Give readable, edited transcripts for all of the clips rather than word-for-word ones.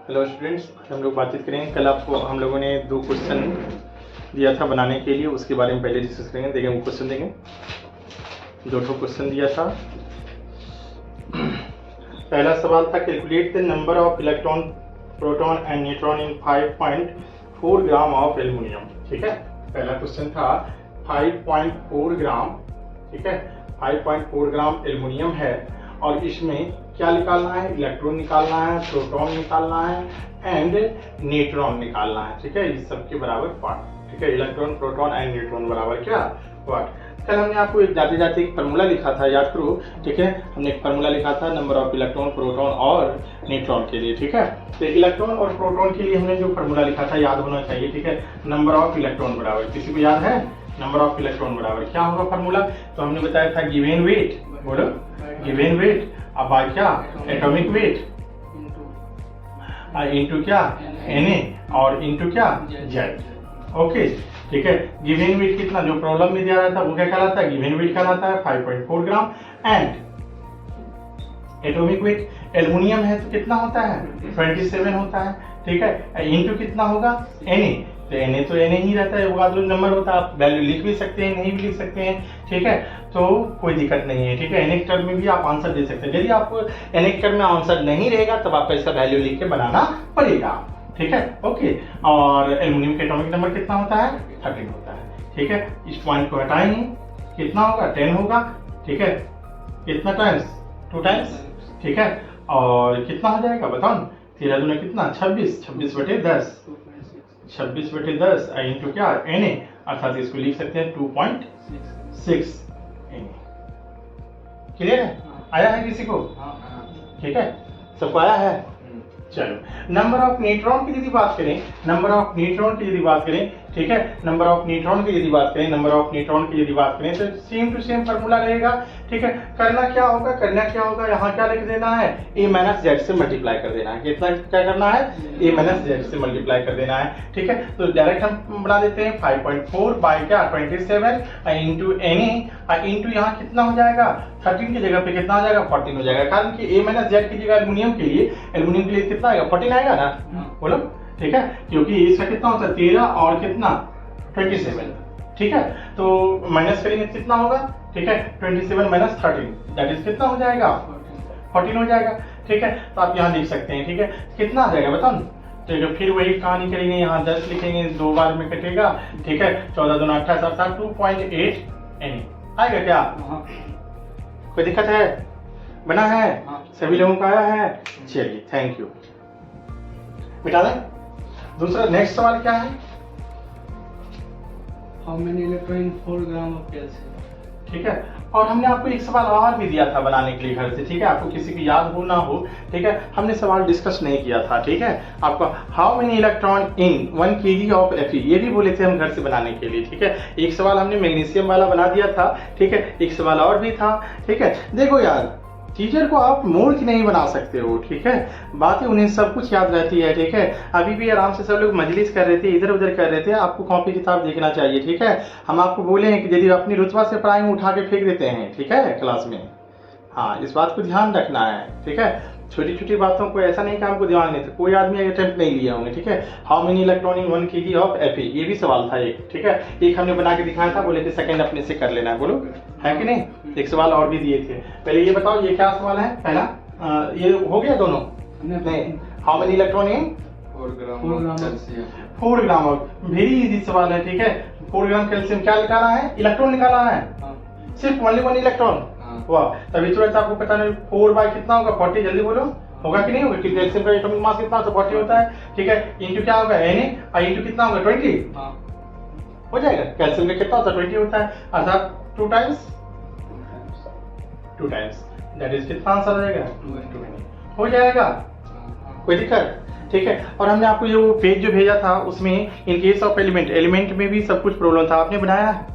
Hello students, हम लोग बातचीत करेंगे। कल आपको हम लोगों ने 2 क्वेश्चन दिया था बनाने के लिए, उसके बारे में पहले डिस्कस करेंगे। देखेंगे वो क्वेश्चन देंगे। 2 क्वेश्चन दिया था। पहला सवाल था calculate the number of electron, proton and neutron in 5.4 gram of aluminium. ठीक है, पहला क्वेश्चन था 5.4 ग्राम। ठीक है, 5.4 ग्राम एल्युमिनियम है और इसमें क्या निकालना है? इलेक्ट्रॉन निकालना है, प्रोटॉन निकालना है एंड न्यूट्रॉन निकालना है। ठीक है, इस सब के बराबर पार्ट। ठीक है, इलेक्ट्रॉन, प्रोटॉन एंड न्यूट्रॉन बराबर क्या? पार्ट। कल हमने आपको एक जाते जाते एक फार्मूला लिखा था, याद करो। ठीक है, हमने एक फार्मूला लिखा था नंबर ऑफ इलेक्ट्रॉन, प्रोटॉन और न्यूट्रॉन के लिए। ठीक है, तो इलेक्ट्रॉन और प्रोटॉन के लिए हमने जो फार्मूला लिखा था याद होना चाहिए। ठीक है, नंबर ऑफ इलेक्ट्रॉन बराबर, किसी को याद है? नंबर ऑफ इलेक्ट्रॉन बराबर क्या होगा फार्मूला? तो हमने बताया था गिवन वेट, बोलो गिवन वेट, अब बाय क्या? एटॉमिक वेट इनटू क्या? Na और इनटू क्या? Z। ओके, ठीक है। गिवन वेट कितना जो प्रॉब्लम में दिया रहता है वो क्या कहलाता है? गिवन वेट कहलाता है 5.4 ग्राम। एंड एटॉमिक वेट एल्युमिनियम है तो कितना होता है? 27 होता है। ठीक है, इनटू कितना होगा? Na, तो Na तो Na ही रहता है, वो जो नंबर होता है आप वैल्यू लिख भी सकते हैं, नहीं भी लिख सकते हैं। ठीक है, तो कोई दिक्कत नहीं है। ठीक है, nth टर्म में भी आप आंसर दे सकते हैं। यदि आपको nth टर्म में आंसर नहीं रहेगा तब आपको इसका वैल्यू लिख के बनाना पड़ेगा। ठीक है, ओके। और एल्युमिनियम का एटॉमिक नंबर कितना होता है? 13 होता है। ठीक है, इस पॉइंट को हटाएंगे, कितना होगा? 10 होगा। ठीक है, कितना टाइम्स? 2 टाइम्स। ठीक है, और कितना हो जाएगा बताओ? 13 दूना कितना? 26, 26/10, 26/10 इंटू क्या? Na, अर्थात इसको लिख सकते हैं 2.6 Na। क्लियर है? आया है किसी को? ठीक है, सबको आया है? चलो, नंबर ऑफ न्यूट्रॉन की यदि बात करें, नंबर ऑफ न्यूट्रॉन की यदि बात करें, ठीक है, नंबर ऑफ न्यूट्रॉन की यदि बात करें, नंबर ऑफ न्यूट्रॉन की यदि बात करें तो सेम टू सेम फार्मूला रहेगा। ठीक है, करना क्या होगा? यहाँ क्या लिख देना है? a - z से मल्टीप्लाई कर देना है। कितना क्या करना है? a - z से मल्टीप्लाई कर देना है। ठीक है, तो डायरेक्ट हम बना देते हैं 5.4 बाय क्या? 27 इंटू Na इंटू यहाँ कितना हो जाएगा? 13 की जगह पे कितना हो जाएगा? 14 हो जाएगा, कारण कि a - z की जगह एल्युमिनियम के लिए कितना आएगा? 14 आएगा ना, बोलो। ठीक है, क्योंकि इसका कितना होता है? 13 और कितना? 27। ठीक है, तो माइनस करेंगे कितना होगा? ठीक है, 27 - 13 दैट इज कितना हो जाएगा? 14 हो जाएगा। ठीक है, तो आप यहाँ लिख सकते हैं। ठीक है, कितना आ जाएगा बताओ? तो फिर वही कहानी करेंगे, यहाँ 10 लिखेंगे, 2 बार में कटेगा। ठीक है, 14 दूना 28 अर्थात 2.8 Na आएगा क्या? कोई दिक्कत है? बना है? सभी लोगों का आया है? चलिए, थैंक यू। मिटा दें। दूसरा नेक्स्ट सवाल क्या है? How many electron in 4 gram of calcium? ठीक है, और हमने आपको एक सवाल और भी दिया था बनाने के लिए घर से। ठीक है, आपको किसी की याद हो ना हो, ठीक है, हमने सवाल डिस्कस नहीं किया था। ठीक है, आपको how many electron in 1 kg of Fe ये भी बोले थे हम घर से बनाने के लिए। ठीक है, एक सवाल हमने मैग्नीशियम वाला बना दिया था। ठीक है, एक सवाल और भी था। ठीक है, देखो यार, टीचर को आप मूर्ख नहीं बना सकते हो। ठीक है, बातें उन्हें सब कुछ याद रहती है। ठीक है, अभी भी आराम से सब लोग मजलिस कर रहे थे, इधर उधर कर रहे थे, आपको कॉपी किताब देखना चाहिए। ठीक है, हम आपको बोले हैं कि यदि अपनी रुतबा से पढ़ाएंगे उठा के फेंक देते हैं। ठीक है, क्लास में। हाँ, इस बात को ध्यान रखना है। ठीक है, छोटी छोटी बातों को ऐसा नहीं कि हमको ध्यान नहीं था, कोई आदमी अटेम्प्ट नहीं लिया होंगे। ठीक है, how many electron in 1 kg of Fe ये भी सवाल था एक। ठीक है, एक हमने बना के दिखाया था, बोले थे सेकंड अपने से कर लेना है, बोलो है कि नहीं? एक सवाल और भी दिए थे। पहले ये बताओ ये क्या सवाल है? पहला ये हो गया दोनों? नहीं, how many electron in 4 gram of, very easy सवाल है। ठीक है, 4 ग्राम कैल्शियम क्या निकाला है? इलेक्ट्रॉन निकाला है, सिर्फ ओनली 1 इलेक्ट्रॉन। वाह, तभी तुरंत आपको पता नहीं 4 बाय कितना होगा? 40, जल्दी बोलो, होगा कि नहीं होगा? क्योंकि कैल्शियम का एटॉमिक मास कितना होता है? 40 होता है। ठीक है, इंटू क्या होगा? Na इंटू कितना होगा? 20 हो जाएगा। कैल्शियम का कितना होता है? 20 होता है, अर्थात 2 टाइम्स दैट इज कितना आंसर आ जाएगा? 2 हो जाएगा। कोई दिक्कत? ठीक है, और हमने आपको जो पेज जो भेजा था उसमें इन केस ऑफ एलिमेंट में भी सब कुछ प्रॉब्लम था, आपने बनाया,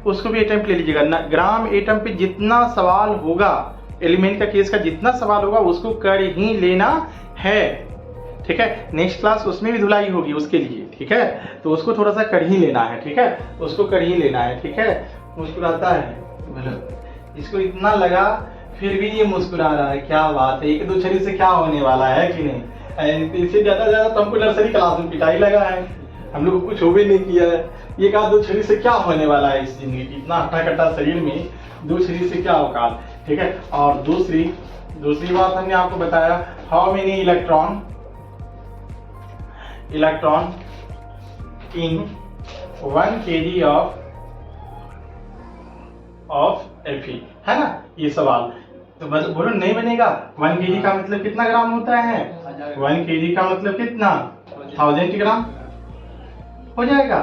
उसको भी अटेम्प्ट ले लीजिएगा। ग्राम एटम पे जितना सवाल होगा, एलिमेंट का केस का जितना सवाल होगा उसको कर ही लेना है। ठीक है, नेक्स्ट क्लास उसमें भी धुलाई होगी उसके लिए। ठीक है, तो उसको थोड़ा सा कर ही लेना है। ठीक है, उसको कर ही लेना है। ठीक है, मुस्कुराता है, बोलो इसको इतना लगा फिर भी ये मुस्कुरा रहा है, क्या बात है? एक दूसरे से क्या होने वाला है कि नहीं? इससे ज्यादा तो हमको नर्सरी क्लास में पिटाई लगा है, हम लोग को कुछ हो भी नहीं किया है। ये कहा 2 छुरी से क्या होने वाला है इस जिंदगी की, इतना हट्टा कट्टा शरीर में 2 छुरी से क्या औकात, ठीक है। और दूसरी बात हमने आपको बताया, how many electron in 1 kg of Fe, है ना ये सवाल। तो बस बोलो नहीं बनेगा। 1 kg का मतलब कितना ग्राम होता है? 1 kg का मतलब कितना? 1000 ग्राम हो जाएगा।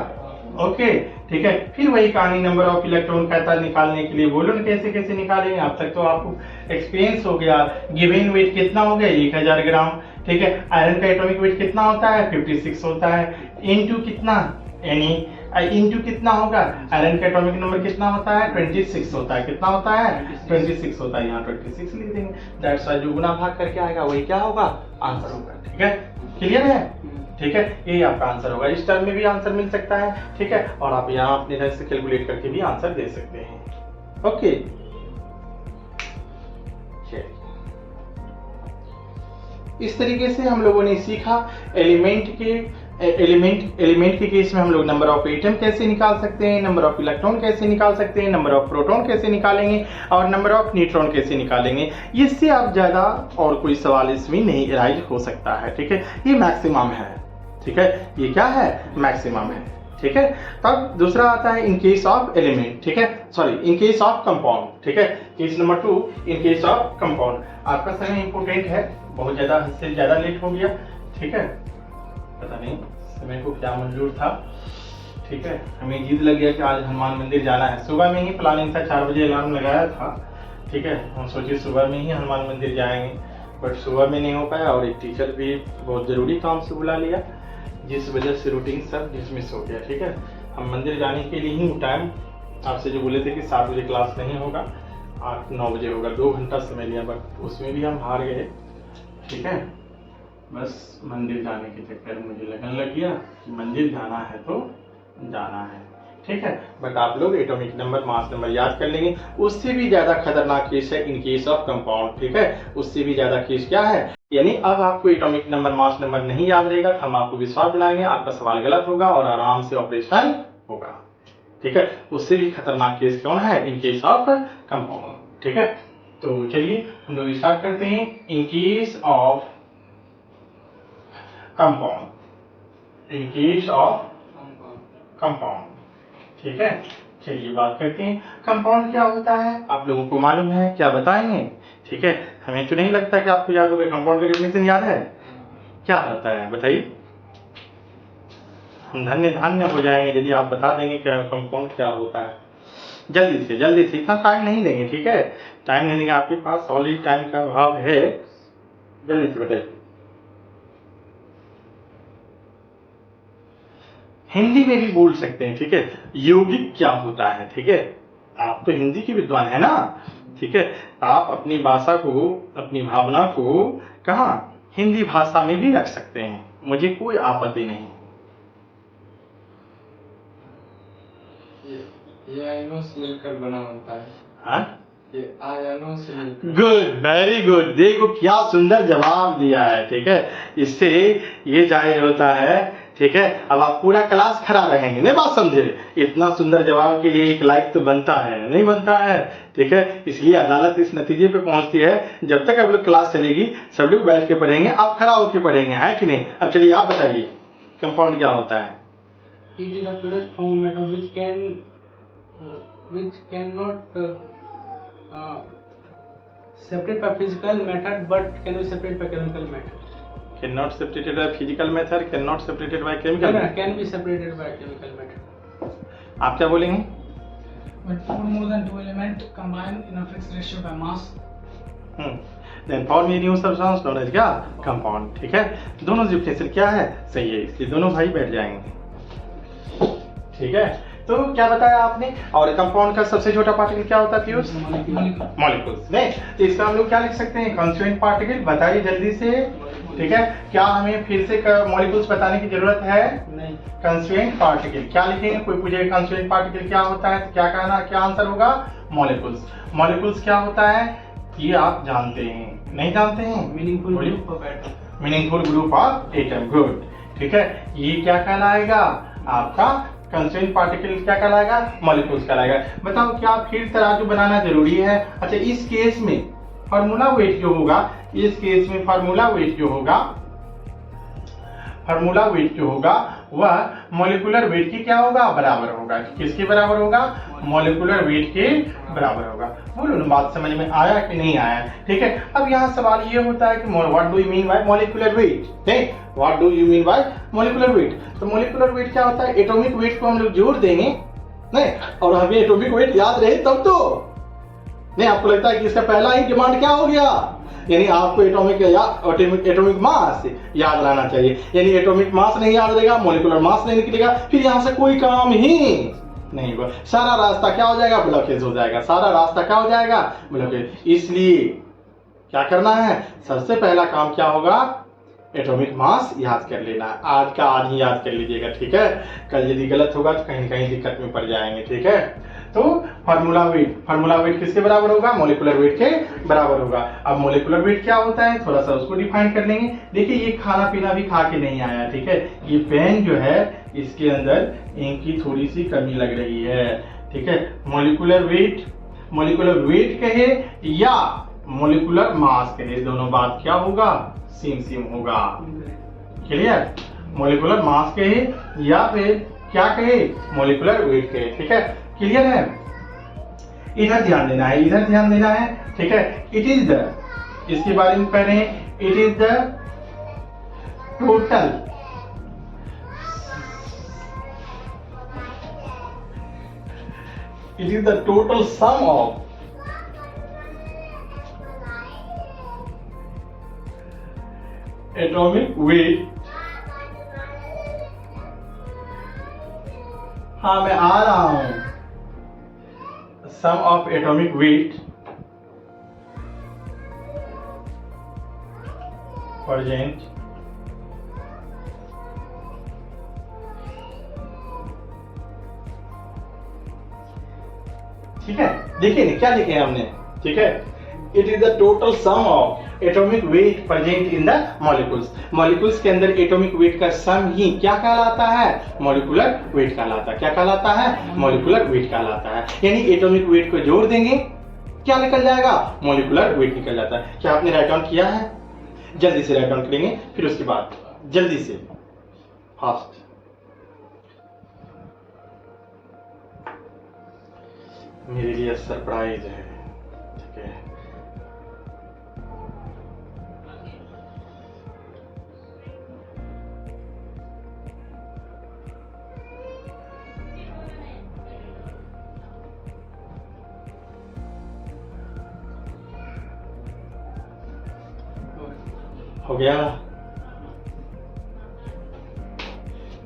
ओके ठीक है। फिर वही कहानी, नंबर ऑफ इलेक्ट्रॉन कहता है निकालने के लिए, बोलो ना कैसे कैसे निकालेंगे। अब तक तो आपको एक्सपीरियंस हो गया। गिवन वेट कितना हो गया? 1000 ग्राम, ठीक है। आयरन का एटॉमिक वेट कितना होता है? 56 होता है। इनटू कितना? इनटू कितना होगा? आयरन का एटॉमिक नंबर कितना होता है? 26 होता है। कितना होता है? 26 होता है। यहाँ 26 लिख देंगे। दैट्स वाई जो गुना भाग करके आएगा वही क्या होगा? आंसर होगा। ठीक है, क्लियर है? ठीक है, यही आपका आंसर होगा। इस टर्म में भी आंसर मिल सकता है, ठीक है। और आप यहाँ अपने ढंग से कैलकुलेट करके भी आंसर दे सकते हैं। ओके, इस तरीके से हम लोगों ने सीखा एलिमेंट के केस में हम लोग नंबर ऑफ एटम कैसे निकाल सकते हैं, नंबर ऑफ इलेक्ट्रॉन कैसे निकाल सकते हैं, नंबर ऑफ प्रोटॉन कैसे निकालेंगे और नंबर ऑफ न्यूट्रॉन कैसे निकालेंगे। इससे आप ज्यादा और कोई सवाल इसमें नहीं राइज हो सकता है, ठीक है। ये मैक्सिमम है, ठीक है। ये क्या है? मैक्सिमम है, ठीक है। तब दूसरा आता है इन केस ऑफ एलिमेंट, ठीक है, sorry in case of compound, ठीक है। Case number 2 in case of compound. आपका समय इंपोर्टेंट है, बहुत ज्यादा हद से ज्यादा लेट हो गया, ठीक है। पता नहीं समय को क्या मंजूर था, ठीक है। हमें जिद लग गया कि आज हनुमान मंदिर जाना है। सुबह में ही प्लानिंग था, 4 बजे अलार्म लगाया था, ठीक है। हम सोचे सुबह में ही हनुमान मंदिर जाएंगे, बट सुबह में नहीं हो पाया और एक टीचर भी बहुत जरूरी काम से बुला लिया, जिस वजह से रूटीन सब डिसमिस हो गया, ठीक है। हम मंदिर जाने के लिए ही टाइम आपसे जो बोले थे कि 7 बजे क्लास नहीं होगा, 8-9 बजे होगा, 2 घंटा समय लिया, बट उसमें भी हम हार गए, ठीक है। बस मंदिर जाने के चक्कर में मुझे लगने लग गया कि मंदिर जाना है तो जाना है, ठीक है। बट आप लोग एटॉमिक नंबर, मास नंबर याद कर लेंगे। उससे भी ज्यादा खतरनाक केस है इन केस ऑफ कंपाउंड, ठीक है। उससे भी ज्यादा केस क्या है, यानी अब आपको एटॉमिक नंबर, मास नंबर नहीं याद रहेगा तो हम आपको विश्वास दिलाएंगे, आपका सवाल गलत होगा और आराम से ऑपरेशन होगा, ठीक है। उससे भी खतरनाक केस कौन है? इन केस ऑफ कंपाउंड, ठीक है। तो चलिए हम लोग स्टार्ट करते हैं। In case of compound, in case of compound, ठीक है। चलिए बात करते हैं कंपाउंड क्या होता है। आप लोगों को मालूम है? क्या बताएंगे? ठीक है, हमें तो नहीं लगता कि आपको याद होगा। कंपाउंड का डेफिनेशन याद है? क्या होता है बताइए? हम धन्य हो जाएंगे यदि आप बता देंगे कि कंपाउंड क्या होता है। जल्दी से, इतना टाइम नहीं देंगे, ठीक है। टाइम नहीं देंगे, आपके पास ऑलरेडी टाइम का अभाव है, जल्दी से बताइए। हिंदी में भी बोल सकते हैं, ठीक है। यौगिक क्या होता है, ठीक है। आप तो हिंदी के विद्वान है ना, ठीक है। आप अपनी भाषा को, अपनी भावना को कहाँ हिंदी भाषा में भी रख सकते हैं, मुझे कोई आपत्ति नहीं। ये आयनों से मिलकर बना होता है। हाँ, ये आयनों से मिलकर। Good, very good. देखो क्या सुंदर जवाब दिया है, ठीक है। इससे ये जाहिर होता है, ठीक है। अब आप पूरा क्लास खड़ा रहेंगे, नहीं बात समझे? इतना सुंदर जवाब के लिए एक लाइक तो बनता है, नहीं बनता है, ठीक है। इसलिए अदालत इस नतीजे पे पहुंचती है, जब तक आप लोग क्लास चलेगी सब लोग बैठ के पढ़ेंगे, आप खड़ा होकर पढ़ेंगे, है कि नहीं? अब चलिए आप बताइए कंपाउंड क्या होता है। It is a product from matter which cannot separate by physical method but can be separated by chemical method. Cannot separated by physical method, cannot separated by chemical method. Can be separated by chemical method. आप क्या बोलेंगे? When four more than 2 elements combine in a fixed ratio by mass. Then form a new substance known as क्या? Compound, ठीक है। दोनों definition क्या है? सही है, इसलिए दोनों भाई बैठ जाएंगे, ठीक है। तो क्या बताया आपने? और कंपाउंड का सबसे छोटा पार्टिकल क्या होता है पीयूष? मॉलिक्यूल्स। नहीं तो इसका हम लोग क्या लिख सकते हैं? Constituent particle. बताइए जल्दी से, ठीक है। क्या हमें फिर से मॉलिक्यूल्स बताने की जरूरत है? नहीं। कंस्टिट्यूएंट पार्टिकल क्या लिखेंगे? कोई पूछेगा कंस्टिट्यूएंट पार्टिकल क्या होता है तो क्या कहना, क्या आंसर होगा? मॉलिक्यूल्स। मॉलिक्यूल्स क्या होता है ये आप जानते हैं, नहीं जानते हैं? Meaningful group of atom. Meaningful group of atom, good. ठीक है, ये क्या कहलाएगा? आपका कंस्ट्रेंट पार्टिकल क्या कहलाएगा? मॉलिक्यूल्स कहलाएगा। बताओ क्या फिर तराजू बनाना जरूरी है? अच्छा, इस केस में फार्मूला वेट जो होगा, इस केस में फार्मूला वेट जो होगा वह मॉलिक्यूलर वेट की क्या होगा? बराबर होगा। किसके बराबर होगा? मॉलिक्यूलर वेट के बराबर होगा। बोलो ना, बात समझ में आया कि नहीं आया? ठीक है, अब यहाँ सवाल ये होता है कि what do you mean by molecular weight? नहीं, what do you mean by molecular weight? तो मॉलिक्यूलर वेट क्या होता है? एटॉमिक वेट को हम लोग जोड़ देंगे, नहीं, और हमें एटॉमिक वेट याद रहे तब तो। नहीं, आपको लगता है कि इसका पहला ही डिमांड क्या हो गया? यानी आपको एटॉमिक मास याद रहना चाहिए। यानी एटॉमिक मास नहीं याद रहेगा, मॉलिक्यूलर मास नहीं निकलेगा, फिर यहां से कोई काम ही नहीं होगा। सारा रास्ता क्या हो जाएगा? ब्लॉकेज हो जाएगा। सारा रास्ता क्या हो जाएगा? ब्लॉकेज। इसलिए क्या करना है? सबसे पहला काम क्या होगा? एटॉमिक मास याद कर लेना। आज का आज ही याद कर लीजिएगा, ठीक है? कल यदि गलत होगा तो कहीं न कहीं दिक्कत में पड़ जाएंगे, ठीक है? तो फार्मूला वेट किसके बराबर होगा? मॉलिक्यूलर वेट के बराबर होगा। अब मॉलिक्यूलर वेट क्या होता है, थोड़ा सा उसको डिफाइन कर लेंगे। देखिए, ये खाना पीना भी खा के नहीं आया, ठीक है? ये पेन जो है, इसके अंदर इंक की थोड़ी सी कमी लग रही है, ठीक है? मॉलिक्यूलर वेट कहे या मॉलिक्यूलर मास कहे, दोनों बात क्या होगा? सेम होगा। क्लियर? मॉलिक्यूलर मास कहे या फिर क्या कहे? मॉलिक्यूलर वेट कहे, ठीक है? क्लियर है? इधर ध्यान देना है, ठीक है? इट इज द, इसके बारे में कह रहे हैं, it is the total sum of atomic weight. हाँ, मैं आ रहा हूं। सम ऑफ एटॉमिक वेट प्रेजेंट ठीक है? देखिए ना क्या लिखे हैं हमने, ठीक है? It is the total sum of atomic weight present in the molecules के अंदर एटॉमिक वेट का सम ही क्या कहलाता है? मॉलिक्यूलर वेट कहलाता है। क्या कहलाता है? मॉलिक्यूलर वेट कहलाता है। यानी एटॉमिक वेट को जोड़ देंगे, क्या निकल जाएगा? मॉलिक्यूलर वेट निकल जाता है। क्या आपने राइट डाउन किया है? जल्दी से राइट डाउन करेंगे, फिर उसके बाद जल्दी से फास्ट। मेरे लिए सरप्राइज है, ठीक है? हो गया।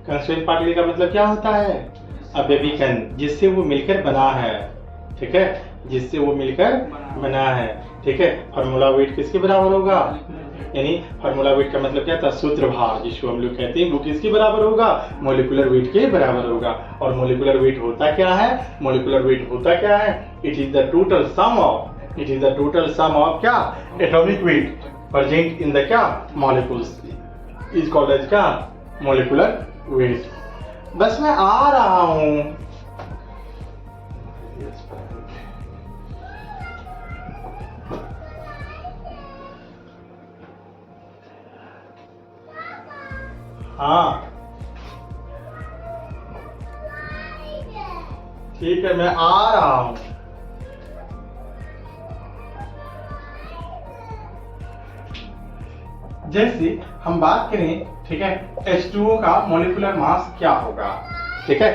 कंस्ट्रेंट पार्टिकल का मतलब क्या होता है? अ बेबीकन, जिससे वो मिलकर बना है, ठीक है? जिससे वो मिलकर बना है, ठीक है? फार्मूला वेट किसके बराबर होगा? यानी फार्मूला वेट का मतलब क्या था? सूत्र भार, जिसको हम लोग कहते हैं, वो किसके बराबर होगा? मॉलिक्यूलर वेट के बराबर होगा। और मॉलिक्यूलर वेट होता क्या है? मॉलिक्यूलर वेट होता क्या है? It is the total sum of क्या? Atomic weight present in the क्या? मॉलिक्यूल्स इज कॉल्ड एज क्या? Molecular weight. बस मैं आ रहा हूं। हाँ, ठीक है, मैं आ रहा हूं। जैसे हम बात करें, ठीक है, H2O का मॉलिक्यूलर मास क्या होगा, ठीक है?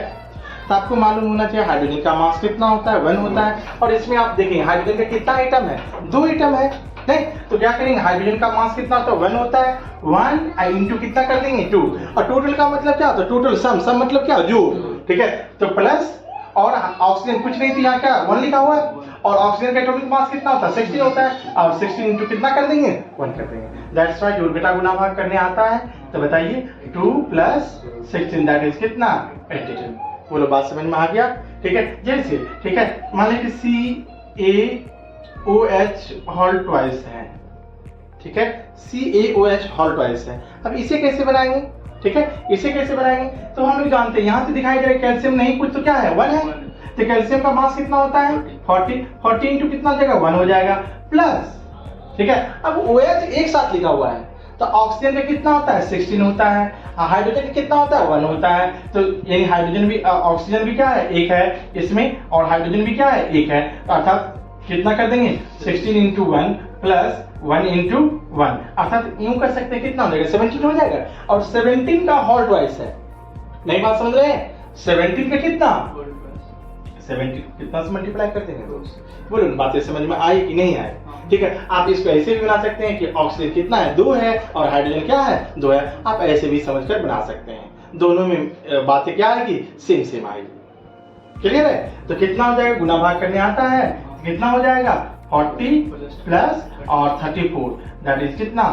तो आपको मालूम होना चाहिए हाइड्रोजन का मास कितना होता है? 1 होता है। और इसमें आप देखें हाइड्रोजन का कितना एटम है? 2 एटम है, नहीं? तो क्या करेंगे? हाइड्रोजन का मास कितना होता है? 1 होता है। 1 इंटू कितना कर देंगे? 2। और टोटल का मतलब क्या होता है? टोटल सम मतलब क्या? जोड़, ठीक है? तो प्लस और ऑक्सीजन कुछ नहीं थी, यहाँ क्या 1 लिखा हुआ है। और ऑक्सीजन का एटॉमिक मास कितना होता है? 16 होता है। और 16 इंटू कितना कर देंगे? 1 कर देंगे। दैट्स व्हाई जोड़ घटा गुणा भाग करने आता है। तो बताइए 2 प्लस 16 दैट इज कितना? 82। बोलो, बात समझ में आ गया? ठीक है? जैसे, ठीक है, मान लीजिए CaOH होल ट्वाइस है, ठीक है, CaOH हॉल ट्वाइस है। अब इसे कैसे बनाएंगे, ठीक है, इसे कैसे बनाएंगे, तो हम लोग जानते हैं यहाँ से दिखाई दे रहा है कैल्शियम नहीं कुछ तो क्या है 1 है, तो कैल्शियम का मास कितना होता है 40 इंटू कितना हो जाएगा 1 हो जाएगा प्लस, ठीक है। अब OH एक साथ लिखा हुआ है तो ऑक्सीजन का कितना होता है 16 होता है, हाइड्रोजन का कितना होता है 1 होता है, तो यानी हाइड्रोजन भी ऑक्सीजन भी क्या है एक है इसमें और हाइड्रोजन भी क्या है एक है, अर्थात कितना कर देंगे 16 इंटू 1 प्लस 1 इंटू 1, अर्थात यूं कर सकते हैं कितना हो जाएगा 17 हो जाएगा, और 17 का होल ट्वाइस है। नई बात समझ रहे हैं, 17 का कितना 70 कितना से मल्टीप्लाई कर देंगे दोस्त, बोलो ना बातें समझ में आई कि नहीं आई, ठीक है। आप इसको ऐसे भी बना सकते हैं कि ऑक्सीजन कितना है 2 है और हाइड्रोजन क्या है 2 है, आप ऐसे भी समझकर बना सकते हैं, दोनों में बातें क्या आएगी सेम आएगी, क्लियर है। तो कितना हो जाएगा, गुना भाग करने आता है, कितना हो जाएगा 40 प्लस और 34 दैट इज कितना,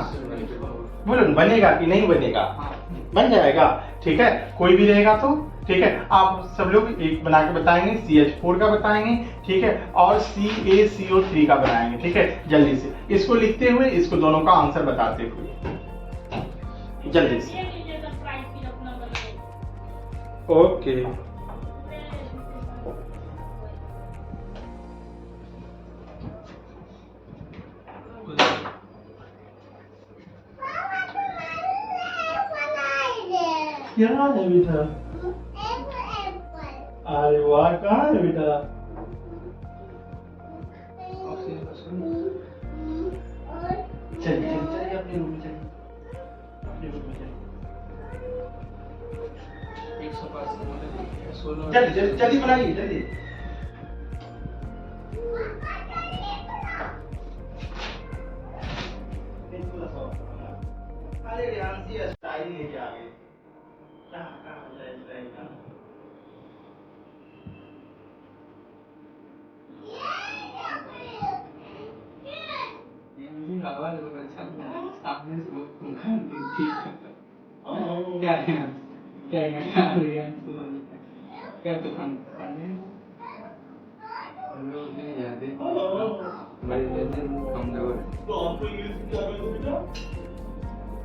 बोलो बनेगा कि नहीं बनेगा, बन जाएगा, ठीक है। कोई भी रहेगा तो ठीक है, आप सब लोग एक बना के बताएंगे, CH4 का बताएंगे, ठीक है, और CaCO3 का बनाएंगे, ठीक है। जल्दी से इसको लिखते हुए इसको दोनों का आंसर बताते हुए जल्दी से, ओके। क्या है बेटा, अरे वाह कहाँ है बेटा, चलिए अपने रूम में चलिए, अपने रूम में चलिए, जल्दी बनाइए जल्दी। अरे यांसी स्टाइल लेके आ गए,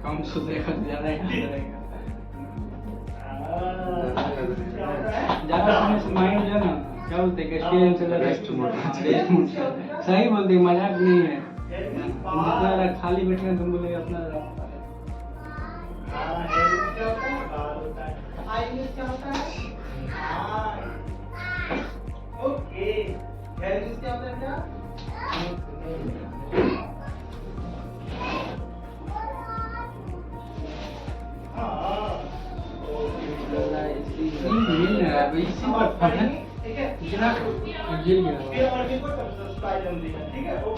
कम से ज्यादा माइंड जो है ना क्या बोलते हैं सही बोलते, मजाक नहीं है, जितना खाली बैठे तुम बोले अपना ओके, क्या होता है क्या? इसी बात पर है, ठीक है, इतना गिर गया ठीक है, वो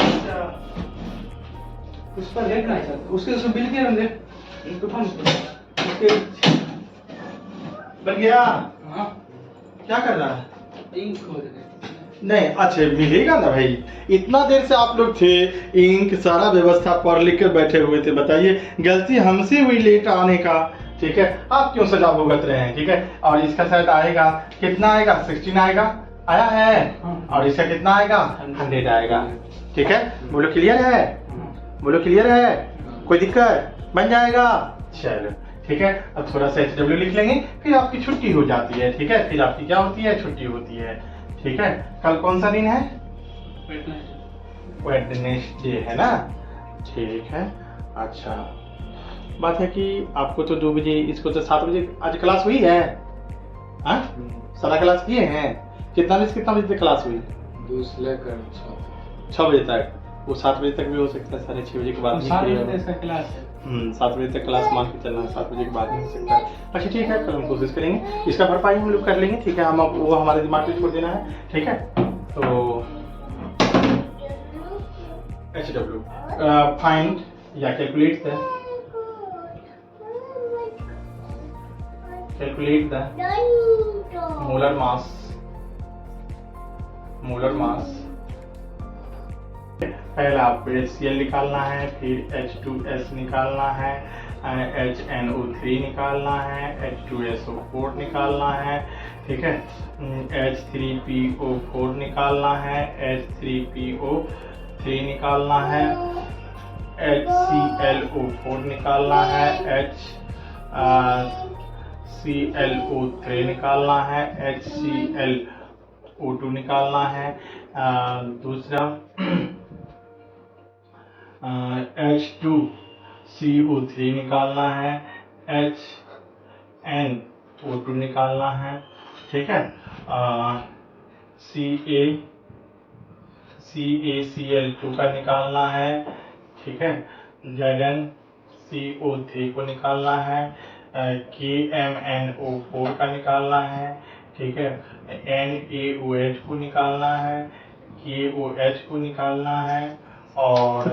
उस पर देखना है सर, उसके उसमें बिल के रंग दे तूफान उसके बन गया। हाँ क्या कर रहा है, इंक हो रहे नहीं अच्छा मिलेगा ना भाई, इतना देर से आप लोग थे, इंक सारा व्यवस्था पढ़ लिख कर बैठे हुए थे, बताइए गलती हमसे हुई लेट आने का, ठीक है, आप क्यों सजा भुगत रहे हैं, ठीक है। और इसका शायद आएगा कितना आएगा 16 आएगा, आया है, और इसका कितना आएगा 100 आएगा, ठीक है। बोलो क्लियर है, बोलो क्लियर है, कोई दिक्कत, बन जाएगा, चलो ठीक है। अब थोड़ा सा HW लिख लेंगे, फिर आपकी छुट्टी हो जाती है, ठीक है, फिर आपकी क्या होती है छुट्टी होती है, ठीक है। कल कौन सा दिन है, वेडनेसडे है ना, ठीक है। अच्छा बात है कि आपको तो 2 बजे, इसको तो 7 बजे आज क्लास हुई है, हाँ सारा क्लास किए हैं, कितना बजे तक क्लास हुई, 2 से लेकर 6 बजे तक, वो 7 बजे तक भी हो सकता है, 6:30 बजे के बाद 7 बजे इसका क्लास है, 7 बजे तक क्लास मान के चलना, 7 बजे के बाद नहीं हो सकता है। अच्छा ठीक है, कल हम कोशिश करेंगे, इसका भरपाई हम लोग कर लेंगे, ठीक है, हम वो हमारे दिमाग में छोड़ देना है, ठीक है। तो HW फाइंड या कैलकुलेट द मोलर मास, पहले आपको HCl निकालना है, फिर H2S निकालना है, HNO3 निकालना है, H2SO4 निकालना है, ठीक है, H3PO4 निकालना है, H3PO3 निकालना है, HClO4 निकालना है, HClO3 निकालना है, HClO2 निकालना है, दूसरा H2CO3 निकालना है, HNO2 निकालना है, ठीक है। CaCl2 का निकालना है, ठीक है। ZnCO3 को निकालना है, KMnO4 का निकालना है, ठीक है। NaOH को निकालना है, KOH को निकालना है, और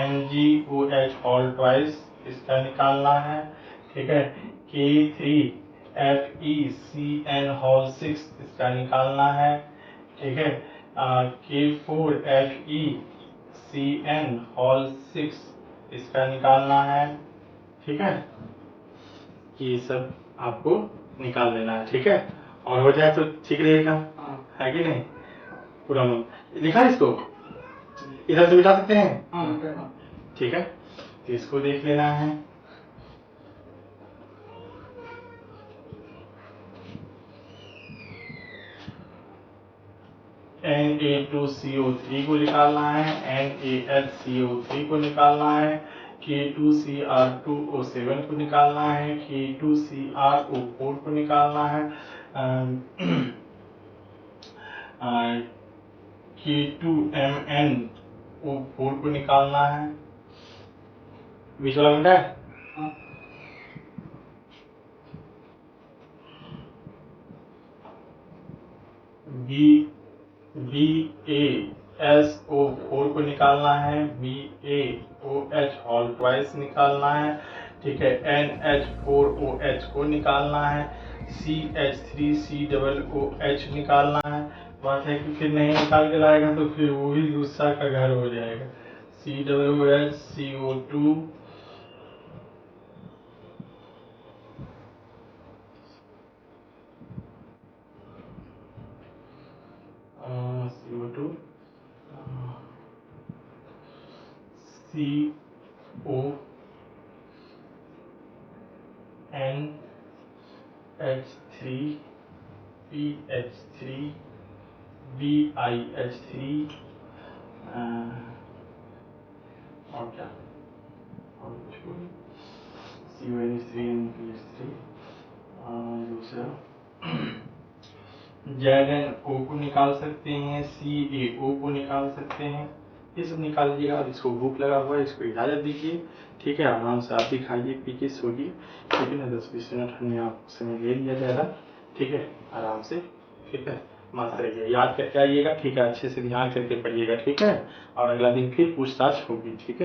MgOH all twice इसका निकालना है, ठीक है। K3FeCN whole 6 इसका निकालना है, ठीक है। K4FeCN whole 6 इसका निकालना है, ठीक है। ये सब आपको निकाल लेना है, ठीक है। और हो जाए तो ठीक रहेगा, है कि नहीं। पूरा लिखा है इसको, इधर से बिठा सकते हैं, हाँ ठीक है। तो इसको देख लेना है। Na2CO3 को निकालना है, NaHCO3 को निकालना है, K2Cr2O7 को निकालना है, K2CrO4 को निकालना है, K2MnO4 को निकालना है। बीच वाला मिनट है, BaSO4 को निकालना है, BaOH all twice निकालना है, ठीक है। NH4OH को निकालना है, CH3COOH निकालना है। बात है कि फिर नहीं निकाल के लाएगा तो फिर वही गुस्सा का घर हो जाएगा। COOH CO2 CO2 CONH3 PH3 BiH3 और क्या, और CONH3 NPH3, दूसरा ZnO को निकाल सकते हैं, CaO को निकाल सकते हैं। ये सब निकाल लीजिएगा। और इसको भूख लगा हुआ है, इसको इजाज़त दीजिए, ठीक है। आराम से आप भी खाइए पीजिए सोइए, ठीक है ना। 10-20 मिनट हमने आपको समय ले लिया ज़्यादा, ठीक है। आराम से, ठीक है। मस्त रहिए, याद करके आइएगा, ठीक है। अच्छे से ध्यान करके पढ़िएगा, ठीक है। और अगला दिन फिर पूछताछ होगी, ठीक है।